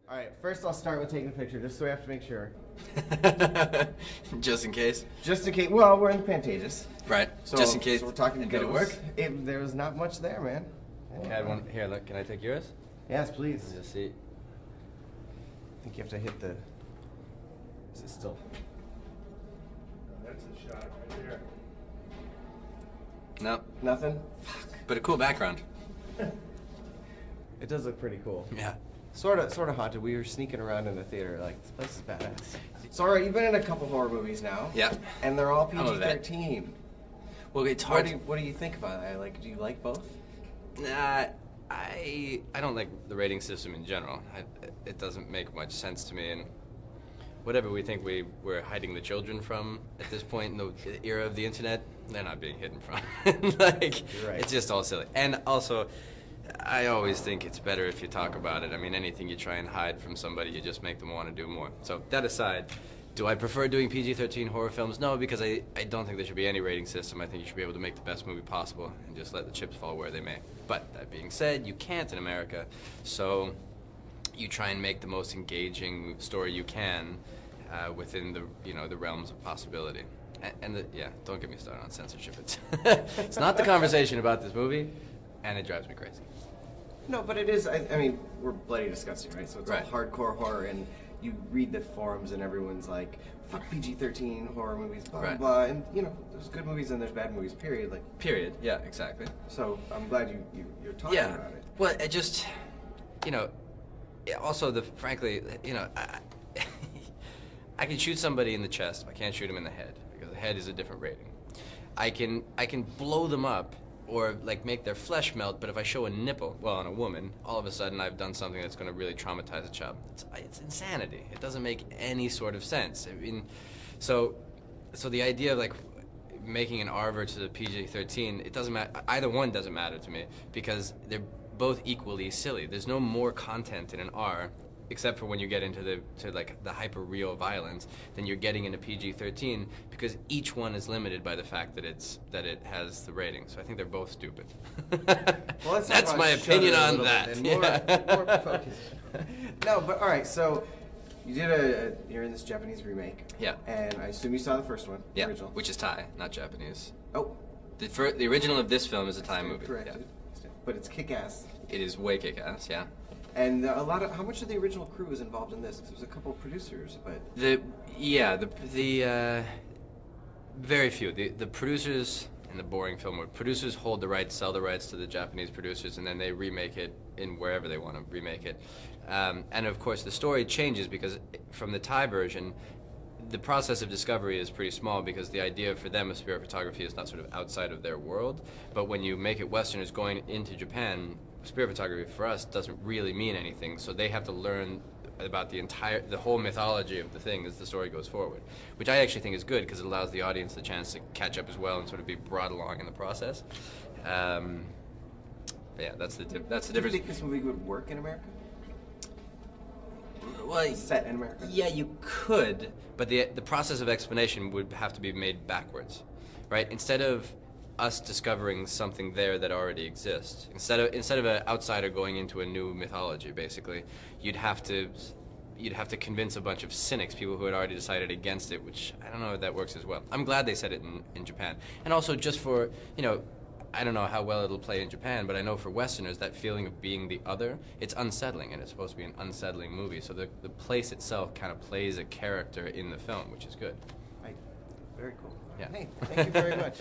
All right, first I'll start with taking a picture, just so we have to make sure. Just in case? Just in case, well, we're in the Pantages. Right, So, just in case. So we're talking Did it work? There was not much there, man. Yeah, here, look, can I take yours? Yes, please. Let me just see. I think you have to hit the... Is it still... That's a shot right there. No. Nothing? Fuck. But a cool background. It does look pretty cool. Yeah. Sort of haunted. We were sneaking around in the theater like, this place is badass. So, all right, you've been in a couple horror movies now. Yeah. And they're all I'm a vet. PG-13. Well, it's hard. What do you think about it? Like, do you like both? Nah, I don't like the rating system in general. It doesn't make much sense to me, and whatever we think we're hiding the children from at this point in the era of the internet, they're not being hidden from. Like, You're right. It's just all silly. And also, I always think it's better if you talk about it. I mean, anything you try and hide from somebody, you just make them want to do more. So that aside, do I prefer doing PG-13 horror films? No, because I don't think there should be any rating system. I think you should be able to make the best movie possible and just let the chips fall where they may. But that being said, you can't in America, so you try and make the most engaging story you can within the realms of possibility. Yeah, don't get me started on censorship. It's not the conversation about this movie, and it drives me crazy. No, but it is. I mean, we're bloody disgusting, right? So it's Right. all hardcore horror, and you read the forums, and everyone's like, "Fuck PG-13 horror movies," blah blah Right. blah. And there's good movies and there's bad movies. Period. Like, Period. Yeah, exactly. so I'm glad you're talking Yeah. about it. Well, it just, also frankly, I can shoot somebody in the chest. I can't shoot them in the head because the head is a different rating. I can blow them up or like make their flesh melt, but if I show a nipple, well, on a woman, all of a sudden I've done something that's going to really traumatize a child. It's insanity. It doesn't make any sort of sense. I mean, so the idea of like making an R versus a PG-13, it doesn't matter. Either one doesn't matter to me because they're both equally silly. There's no more content in an R, except for when you get into the hyper real violence, then you're getting into PG-13 because each one is limited by the fact that it has the rating. So I think they're both stupid. Well, let's talk That's about my Shutter opinion a on little that. bit and more focused. No, but all right. So you're in this Japanese remake. Yeah. And I assume you saw the first one, the Yeah, original. which is Thai, not Japanese. Oh, The original of this film is a Thai movie. corrected. Yeah. But it's kick-ass. It is way kick-ass, yeah. And how much of the original crew was involved in this? 'Cause there was a couple of producers, but Very few. The producers in the boring film where producers hold the rights, sell the rights to the Japanese producers, and then they remake it in wherever they want to remake it. And of course, the story changes because from the Thai version, the process of discovery is pretty small because the idea for them of spirit photography is not sort of outside of their world. But when you make it Westerners going into Japan, spirit photography for us doesn't really mean anything. So they have to learn about the whole mythology of the thing as the story goes forward, which I actually think is good because it allows the audience the chance to catch up as well and sort of be brought along in the process. But yeah, that's the difference. do you think this movie would work in America? Well, Set in America? yeah, you could, but the process of explanation would have to be made backwards, right? Instead of us discovering something there that already exists, instead of an outsider going into a new mythology, basically, you'd have to convince a bunch of cynics, people who had already decided against it, which I don't know if that works as well. I'm glad they said it in Japan, and also just for I don't know how well it'll play in Japan, but I know for Westerners, that feeling of being the other, it's unsettling, and it's supposed to be an unsettling movie. So the place itself kind of plays a character in the film, which is good. Right. Very cool. Yeah. Hey, thank you very much.